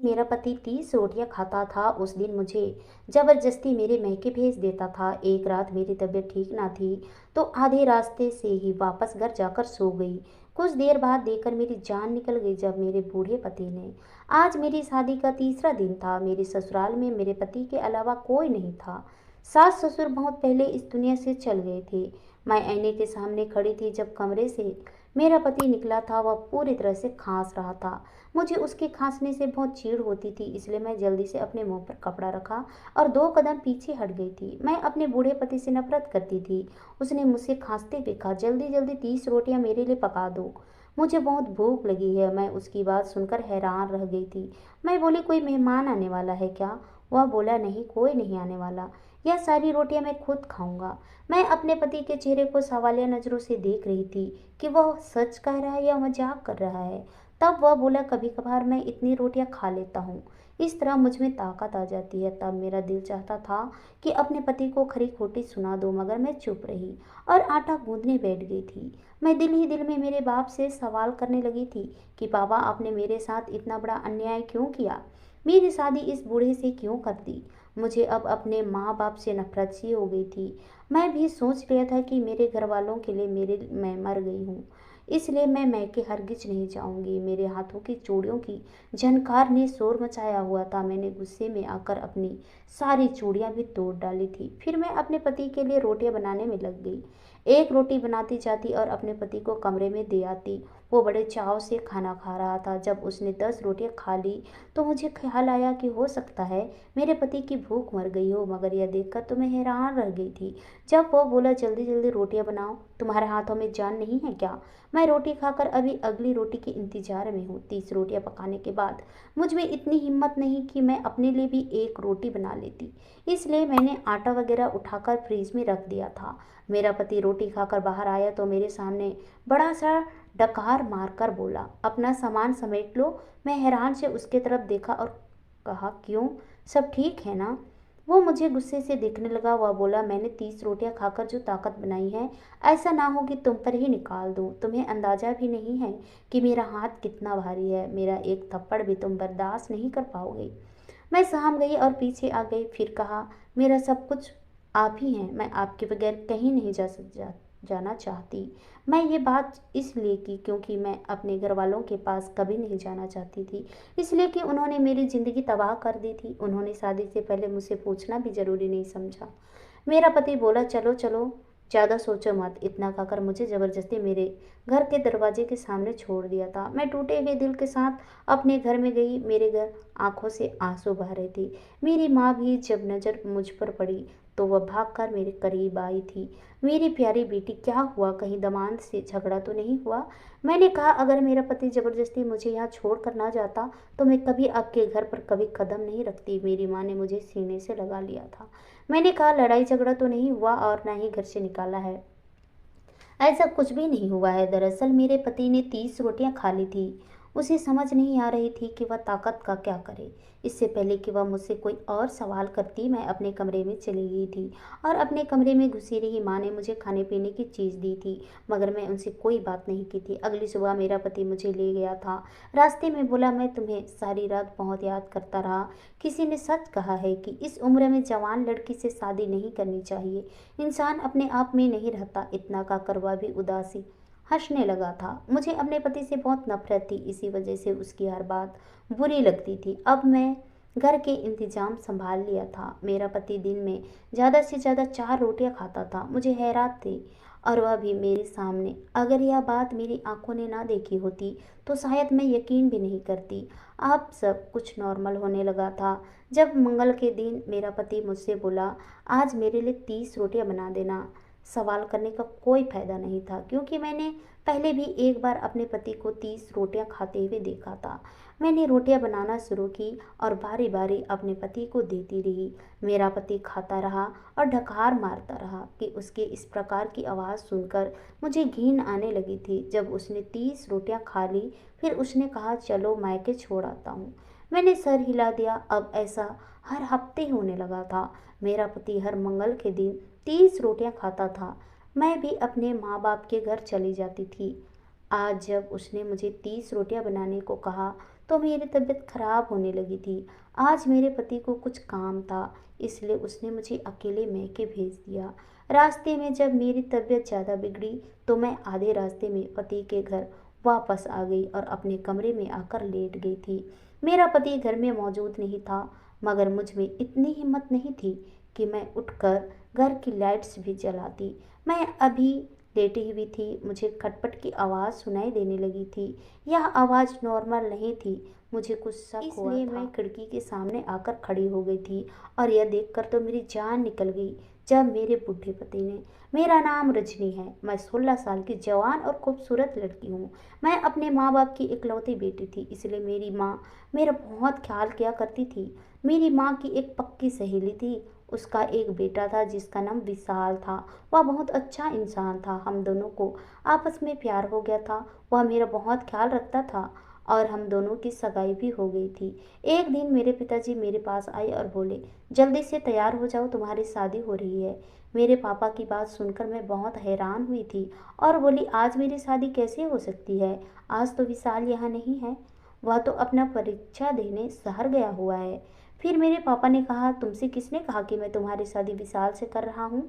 मेरा पति 30 रोटियां खाता था। उस दिन मुझे जबरदस्ती मेरे मैके भेज देता था। एक रात मेरी तबीयत ठीक ना थी, तो आधे रास्ते से ही वापस घर जाकर सो गई। कुछ देर बाद देखकर मेरी जान निकल गई जब मेरे बूढ़े पति ने। आज मेरी शादी का तीसरा दिन था। मेरे ससुराल में मेरे पति के अलावा कोई नहीं था। सास ससुर बहुत पहले इस दुनिया से चल गए थे। मैं आईने के सामने खड़ी थी जब कमरे से मेरा पति निकला था। वह पूरी तरह से खांस रहा था। मुझे उसके खांसने से बहुत चीड़ होती थी, इसलिए मैं जल्दी से अपने मुंह पर कपड़ा रखा और 2 कदम पीछे हट गई थी। मैं अपने बूढ़े पति से नफरत करती थी। उसने मुझसे खांसते हुए कहा, जल्दी जल्दी 30 रोटियां मेरे लिए पका दो, मुझे बहुत भूख लगी है। मैं उसकी बात सुनकर हैरान रह गई थी। मैं बोली, कोई मेहमान आने वाला है क्या? वह बोला, नहीं, कोई नहीं आने वाला, यह सारी रोटियां मैं खुद खाऊंगा। मैं अपने पति के चेहरे को सवालिया नजरों से देख रही थी कि वह सच कह रहा है या मजाक कर रहा है। तब वह बोला, कभी कभार मैं इतनी रोटियां खा लेता हूँ, इस तरह मुझ में ताकत आ जाती है। तब मेरा दिल चाहता था कि अपने पति को खरी खोटी सुना दो, मगर मैं चुप रही और आटा गूंदने बैठ गई थी। मैं दिल ही दिल में मेरे बाप से सवाल करने लगी थी कि पापा, आपने मेरे साथ इतना बड़ा अन्याय क्यों किया? मेरी शादी इस बूढ़े से क्यों कर दी? मुझे अब अपने माँ बाप से नफरत सी हो गई थी। मैं भी सोच लिया था कि मेरे घर वालों के लिए मैं मर गई हूँ, इसलिए मैं मैके हरगिज नहीं जाऊंगी। मेरे हाथों की चूड़ियों की झनकार ने शोर मचाया हुआ था। मैंने गुस्से में आकर अपनी सारी चूड़ियां भी तोड़ डाली थी। फिर मैं अपने पति के लिए रोटियां बनाने में लग गई। एक रोटी बनाती जाती और अपने पति को कमरे में दे आती। वो बड़े चाव से खाना खा रहा था। जब उसने 10 रोटियां खा ली तो मुझे ख्याल आया कि हो सकता है मेरे पति की भूख मर गई हो, मगर यह देखकर तो मैं हैरान रह गई थी। जब वो बोला, जल्दी जल्दी रोटियां बनाओ, तुम्हारे हाथों में जान नहीं है क्या? मैं रोटी खाकर अभी अगली रोटी के इंतजार में हूँ। 30 रोटियां पकाने के बाद मुझ में इतनी हिम्मत नहीं कि मैं अपने लिए भी एक रोटी बना लेती, इसलिए मैंने आटा वगैरह उठाकर फ्रिज में रख दिया था। मेरा पति रोटी खाकर बाहर आया तो मेरे सामने बड़ा सा डकार मारकर बोला, अपना सामान समेट लो। मैं हैरान से उसके तरफ देखा और कहा, क्यों, सब ठीक है ना? वो मुझे गुस्से से देखने लगा। वह बोला, मैंने 30 रोटियां खाकर जो ताकत बनाई है, ऐसा ना हो कि तुम पर ही निकाल दूं। तुम्हें अंदाजा भी नहीं है कि मेरा हाथ कितना भारी है। मेरा एक थप्पड़ भी तुम बर्दाश्त नहीं कर पाओगे। मैं सहम गई और पीछे आ गई। फिर कहा, मेरा सब कुछ आप ही हैं, मैं आपके बगैर कहीं नहीं जाना चाहती। मैं ये बात इसलिए की क्योंकि मैं अपने घर वालों के पास कभी नहीं जाना चाहती थी, इसलिए कि उन्होंने मेरी ज़िंदगी तबाह कर दी थी। उन्होंने शादी से पहले मुझसे पूछना भी ज़रूरी नहीं समझा। मेरा पति बोला, चलो चलो, ज़्यादा सोचो मत। इतना कहकर मुझे ज़बरदस्ती मेरे घर के दरवाजे के सामने छोड़ दिया था। मैं टूटे हुए दिल के साथ अपने घर में गई। मेरे घर आंखों से आंसू बह रहे थे। मेरी माँ भी जब नज़र मुझ पर पड़ी तो वह भागकर मेरे करीब आई थी। मेरी प्यारी बेटी, क्या हुआ? कहीं दामाद से झगड़ा तो नहीं हुआ? मैंने कहा, अगर मेरा पति ज़बरदस्ती मुझे यहाँ छोड़ कर ना जाता तो मैं कभी आपके घर पर कभी कदम नहीं रखती। मेरी माँ ने मुझे सीने से लगा लिया था। मैंने कहा, लड़ाई झगड़ा तो नहीं हुआ और ना ही घर से निकाला है, ऐसा कुछ भी नहीं हुआ है। दरअसल मेरे पति ने 30 रोटियां खा ली थी। उसे समझ नहीं आ रही थी कि वह ताकत का क्या करे। इससे पहले कि वह मुझसे कोई और सवाल करती, मैं अपने कमरे में चली गई थी और अपने कमरे में घुसी रही। माँ ने मुझे खाने पीने की चीज़ दी थी, मगर मैं उनसे कोई बात नहीं की थी। अगली सुबह मेरा पति मुझे ले गया था। रास्ते में बोला, मैं तुम्हें सारी रात बहुत याद करता रहा। किसी ने सच कहा है कि इस उम्र में जवान लड़की से शादी नहीं करनी चाहिए। इंसान अपने आप में नहीं रहता। इतना कहकर वह भी उदासी हंसने लगा था। मुझे अपने पति से बहुत नफरत थी, इसी वजह से उसकी हर बात बुरी लगती थी। अब मैं घर के इंतजाम संभाल लिया था। मेरा पति दिन में ज़्यादा से ज़्यादा 4 रोटियां खाता था। मुझे हैरात थी, और वह भी मेरे सामने। अगर यह बात मेरी आंखों ने ना देखी होती तो शायद मैं यकीन भी नहीं करती। अब सब कुछ नॉर्मल होने लगा था। जब मंगल के दिन मेरा पति मुझसे बोला, आज मेरे लिए 30 रोटियां बना देना, सवाल करने का कोई फायदा नहीं था, क्योंकि मैंने पहले भी एक बार अपने पति को 30 रोटियां खाते हुए देखा था। मैंने रोटियां बनाना शुरू की और बारी बारी अपने पति को देती रही। मेरा पति खाता रहा और ढकार मारता रहा कि उसके इस प्रकार की आवाज़ सुनकर मुझे घिन आने लगी थी। जब उसने 30 रोटियां खा ली, फिर उसने कहा, चलो मायके छोड़ आता हूँ। मैंने सर हिला दिया। अब ऐसा हर हफ्ते होने लगा था। मेरा पति हर मंगल के दिन 30 रोटियां खाता था। मैं भी अपने माँ बाप के घर चली जाती थी। आज जब उसने मुझे 30 रोटियां बनाने को कहा तो मेरी तबीयत खराब होने लगी थी। आज मेरे पति को कुछ काम था, इसलिए उसने मुझे अकेले मैके भेज दिया। रास्ते में जब मेरी तबीयत ज़्यादा बिगड़ी तो मैं आधे रास्ते में पति के घर वापस आ गई और अपने कमरे में आकर लेट गई थी। मेरा पति घर में मौजूद नहीं था, मगर मुझ में इतनी हिम्मत नहीं थी कि मैं उठकर घर की लाइट्स भी जलाती। मैं अभी लेटी हुई थी, मुझे खटपट की आवाज़ सुनाई देने लगी थी। यह आवाज़ नॉर्मल नहीं थी, मुझे कुछ शक हुआ इसलिए मैं खिड़की के सामने आकर खड़ी हो गई थी और यह देखकर तो मेरी जान निकल गई जब मेरे बूढ़े पति ने मेरा नाम रजनी है। मैं 16 साल की जवान और खूबसूरत लड़की हूँ। मैं अपने माँ बाप की इकलौती बेटी थी, इसलिए मेरी माँ मेरा बहुत ख्याल किया करती थी। मेरी माँ की एक पक्की सहेली थी, उसका एक बेटा था जिसका नाम विशाल था। वह बहुत अच्छा इंसान था, हम दोनों को आपस में प्यार हो गया था। वह मेरा बहुत ख्याल रखता था और हम दोनों की सगाई भी हो गई थी। एक दिन मेरे पिताजी मेरे पास आए और बोले, जल्दी से तैयार हो जाओ, तुम्हारी शादी हो रही है। मेरे पापा की बात सुनकर मैं बहुत हैरान हुई थी और बोली, आज मेरी शादी कैसे हो सकती है? आज तो विशाल यहाँ नहीं है, वह तो अपना परीक्षा देने शहर गया हुआ है। फिर मेरे पापा ने कहा, तुमसे किसने कहा कि मैं तुम्हारी शादी विशाल से कर रहा हूँ?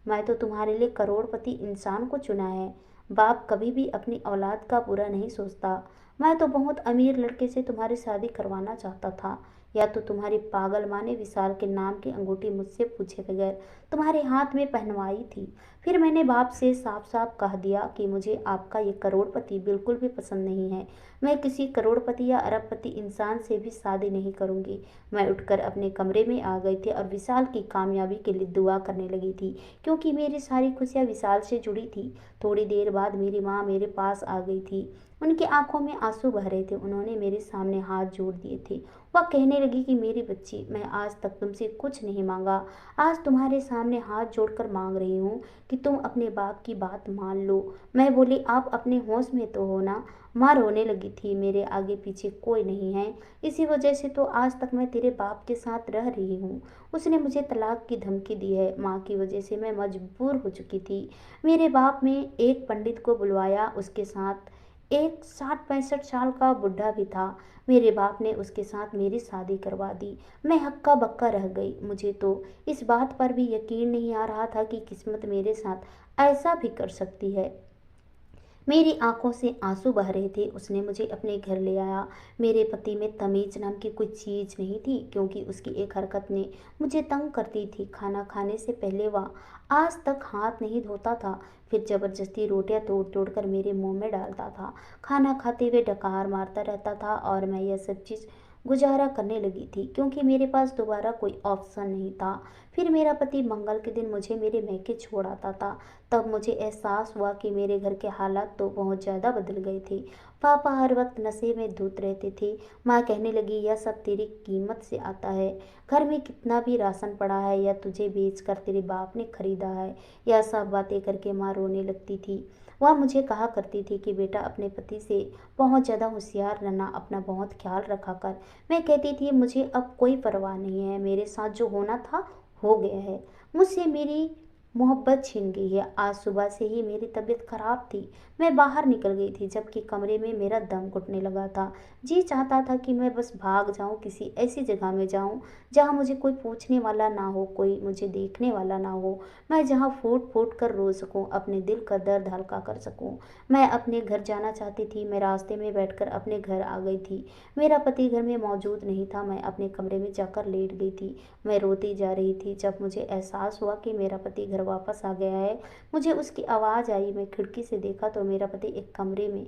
मैं तो तुम्हारे लिए करोड़पति इंसान को चुना है। बाप कभी भी अपनी औलाद का बुरा नहीं सोचता। मैं तो बहुत अमीर लड़के से तुम्हारी शादी करवाना चाहता था, या तो तुम्हारी पागल माँ ने विशाल के नाम की अंगूठी मुझसे पूछे बगैर तुम्हारे हाथ में पहनवाई थी। फिर मैंने बाप से साफ साफ कह दिया कि मुझे आपका ये करोड़पति बिल्कुल भी पसंद नहीं है। मैं किसी करोड़पति या अरबपति इंसान से भी शादी नहीं करूंगी। मैं उठकर अपने कमरे में आ गई थी और विशाल की कामयाबी के लिए दुआ करने लगी थी, क्योंकि मेरी सारी खुशियाँ विशाल से जुड़ी थी। थोड़ी देर बाद मेरी माँ मेरे पास आ गई थी। उनकी आंखों में आंसू बह रहे थे। उन्होंने मेरे सामने हाथ जोड़ दिए थे। वह कहने लगी कि मेरी बच्ची, मैं आज तक तुमसे कुछ नहीं मांगा, आज तुम्हारे सामने हाथ जोड़कर मांग रही हूँ कि तुम अपने बाप की बात मान लो। मैं बोली, आप अपने होश में तो हो ना? माँ रोने लगी थी। मेरे आगे पीछे कोई नहीं है, इसी वजह से तो आज तक मैं तेरे बाप के साथ रह रही हूँ। उसने मुझे तलाक की धमकी दी है। माँ की वजह से मैं मजबूर हो चुकी थी। मेरे बाप ने एक पंडित को बुलवाया, उसके साथ एक 60-65 साल का बुढ़ा भी था। मेरे बाप ने उसके साथ मेरी शादी करवा दी। मैं हक्का बक्का रह गई। मुझे तो इस बात पर भी यकीन नहीं आ रहा था कि किस्मत मेरे साथ ऐसा भी कर सकती है। मेरी आंखों से आंसू बह रहे थे। उसने मुझे अपने घर ले आया। मेरे पति में तमीज़ नाम की कोई चीज़ नहीं थी, क्योंकि उसकी एक हरकत ने मुझे तंग करती थी। खाना खाने से पहले वह आज तक हाथ नहीं धोता था, फिर ज़बरदस्ती रोटियां तोड़ तोड़ कर मेरे मुंह में डालता था। खाना खाते हुए डकार मारता रहता था और मैं यह सब चीज़ गुजारा करने लगी थी, क्योंकि मेरे पास दोबारा कोई ऑप्शन नहीं था। फिर मेरा पति मंगल के दिन मुझे मेरे मैके छोड़ आता था। तब मुझे एहसास हुआ कि मेरे घर के हालात तो बहुत ज़्यादा बदल गए थे। पापा हर वक्त नशे में धुत रहते थे। माँ कहने लगी, यह सब तेरी कीमत से आता है। घर में कितना भी राशन पड़ा है या तुझे बेचकर तेरे बाप ने खरीदा है। यह सब बातें करके माँ रोने लगती थी। वह मुझे कहा करती थी कि बेटा, अपने पति से बहुत ज़्यादा होशियार रहना, अपना बहुत ख्याल रखा कर। मैं कहती थी, मुझे अब कोई परवाह नहीं है, मेरे साथ जो होना था हो गया है। मुझसे मेरी मोहब्बत छीन गई है। आज सुबह से ही मेरी तबीयत खराब थी। मैं बाहर निकल गई थी, जबकि कमरे में मेरा दम घुटने लगा था। जी चाहता था कि मैं बस भाग जाऊं, किसी ऐसी जगह में जाऊं जहां मुझे कोई पूछने वाला ना हो, कोई मुझे देखने वाला ना हो। मैं जहां फूट फूट कर रो सकूं, अपने दिल का दर्द हल्का कर सकूं। मैं अपने घर जाना चाहती थी। मैं रास्ते में बैठकर अपने घर आ गई थी। मेरा पति घर में मौजूद नहीं था। मैं अपने कमरे में जाकर लेट गई थी। मैं रोती जा रही थी जब मुझे एहसास हुआ कि मेरा पति घर वापस आ गया है। मुझे उसकी आवाज़ आई। मैं खिड़की से देखा तो मेरा पति एक कमरे में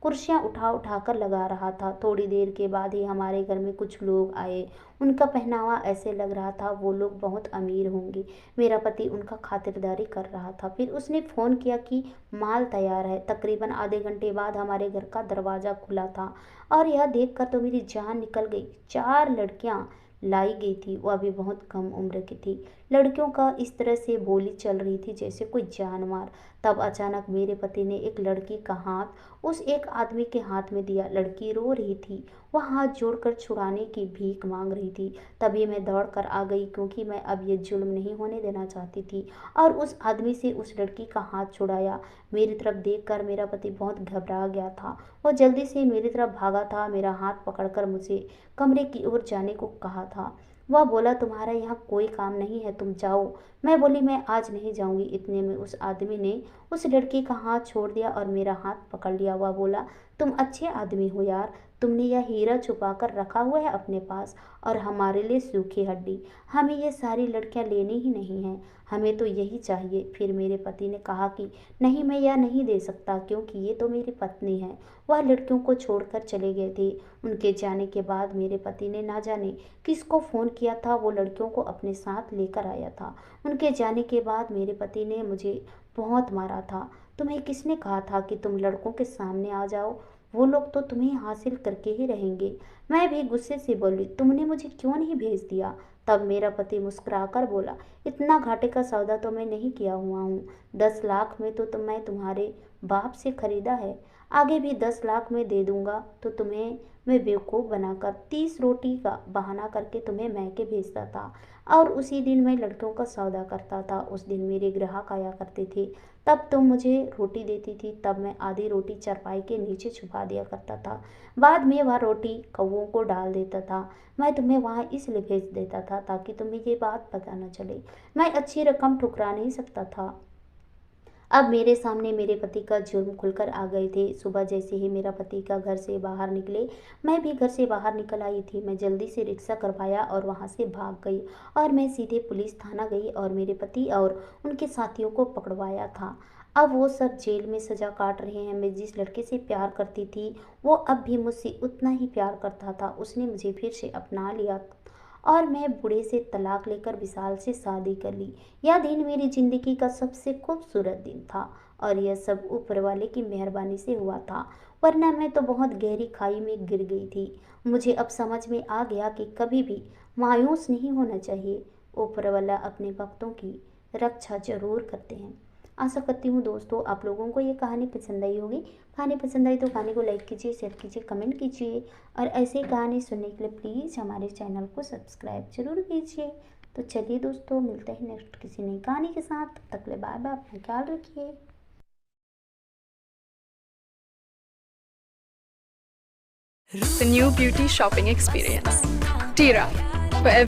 कुर्सियाँ उठा उठा कर लगा रहा था। थोड़ी देर के बाद ही हमारे घर में कुछ लोग आए। उनका पहनावा ऐसे लग रहा था वो लोग बहुत अमीर होंगे। मेरा पति उनका खातिरदारी कर रहा था। फिर उसने फ़ोन किया कि माल तैयार है। तकरीबन आधे घंटे बाद हमारे घर का दरवाज़ा खुला था और यह देखकर तो मेरी जान निकल गई। 4 लड़कियां लाई गई थी। वह भी बहुत कम उम्र की थी, लड़कियों का इस तरह से बोली चल रही थी जैसे कोई जानवर। तब अचानक मेरे पति ने एक लड़की का हाथ उस एक आदमी के हाथ में दिया। लड़की रो रही थी, वह हाथ जोड़कर छुड़ाने की भीख मांग रही थी। तभी मैं दौड़ कर आ गई, क्योंकि मैं अब ये जुल्म नहीं होने देना चाहती थी, और उस आदमी से उस लड़की का हाथ छुड़ाया। मेरी तरफ देखकर मेरा पति बहुत घबरा गया था। वो जल्दी से मेरी तरफ भागा था, मेरा हाथ पकड़कर मुझे कमरे की ओर जाने को कहा था। वह बोला, तुम्हारा यहाँ कोई काम नहीं है, तुम जाओ। मैं बोली, मैं आज नहीं जाऊंगी। इतने में उस आदमी ने उस लड़की का हाथ छोड़ दिया और मेरा हाथ पकड़ लिया। वह बोला, तुम अच्छे आदमी हो यार, तुमने यह हीरा छुपा कर रखा हुआ है अपने पास, और हमारे लिए सूखी हड्डी। हमें ये सारी लड़कियां लेनी ही नहीं हैं, हमें तो यही चाहिए। फिर मेरे पति ने कहा कि नहीं, मैं यह नहीं दे सकता, क्योंकि ये तो मेरी पत्नी है। वह लड़कियों को छोड़कर चले गए थे। उनके जाने के बाद मेरे पति ने ना जाने किसको फ़ोन किया था, वो लड़कियों को अपने साथ लेकर आया था। उनके जाने के बाद मेरे पति ने मुझे बहुत मारा था। तुम्हें किसने कहा था कि तुम लड़कों के सामने आ जाओ? वो लोग तो तुम्हें हासिल करके ही रहेंगे। मैं भी गुस्से से बोली, तुमने मुझे क्यों नहीं भेज दिया? तब मेरा पति मुस्कुराकर बोला, इतना घाटे का सौदा तो मैं नहीं किया हुआ हूँ। 10 लाख में तो मैं तुम्हारे बाप से खरीदा है, आगे भी 10 लाख में दे दूंगा। तो तुम्हें मैं बेवकूफ़ बनाकर 30 रोटी का बहाना करके तुम्हें मैके भेजता था, और उसी दिन मैं लड़कियों का सौदा करता था। उस दिन मेरे ग्राहक आया करते थे, तब तुम मुझे रोटी देती थी, तब मैं आधी रोटी चारपाई के नीचे छुपा दिया करता था। बाद में वह रोटी कौवों को डाल देता था। मैं तुम्हें वहाँ इसलिए भेज देता था ताकि तुम्हें ये बात पता न चले। मैं अच्छी रकम ठुकरा नहीं सकता था। अब मेरे सामने मेरे पति का जुर्म खुलकर आ गए थे। सुबह जैसे ही मेरा पति का घर से बाहर निकले, मैं भी घर से बाहर निकल आई थी। मैं जल्दी से रिक्शा करवाया और वहां से भाग गई, और मैं सीधे पुलिस थाना गई और मेरे पति और उनके साथियों को पकड़वाया था। अब वो सब जेल में सजा काट रहे हैं। मैं जिस लड़के से प्यार करती थी, वो अब भी मुझसे उतना ही प्यार करता था। उसने मुझे फिर से अपना लिया, और मैं बूढ़े से तलाक लेकर विशाल से शादी कर ली। यह दिन मेरी जिंदगी का सबसे खूबसूरत दिन था, और यह सब ऊपर वाले की मेहरबानी से हुआ था, वरना मैं तो बहुत गहरी खाई में गिर गई थी। मुझे अब समझ में आ गया कि कभी भी मायूस नहीं होना चाहिए। ऊपर वाला अपने भक्तों की रक्षा जरूर करते हैं। आशा करती हूँ दोस्तों, आप लोगों को ये कहानी पसंद आई होगी। कहानी पसंद आई तो कहानी को लाइक कीजिए, शेयर कीजिए, कमेंट कीजिए, और ऐसे ही कहानी सुनने के लिए प्लीज़ हमारे चैनल को सब्सक्राइब जरूर कीजिए। तो चलिए दोस्तों, मिलते हैं नेक्स्ट किसी नई कहानी के साथ। तब तक के लिए बाय बाय, अपना ख्याल रखिए। The new beauty shopping experience. Tira. For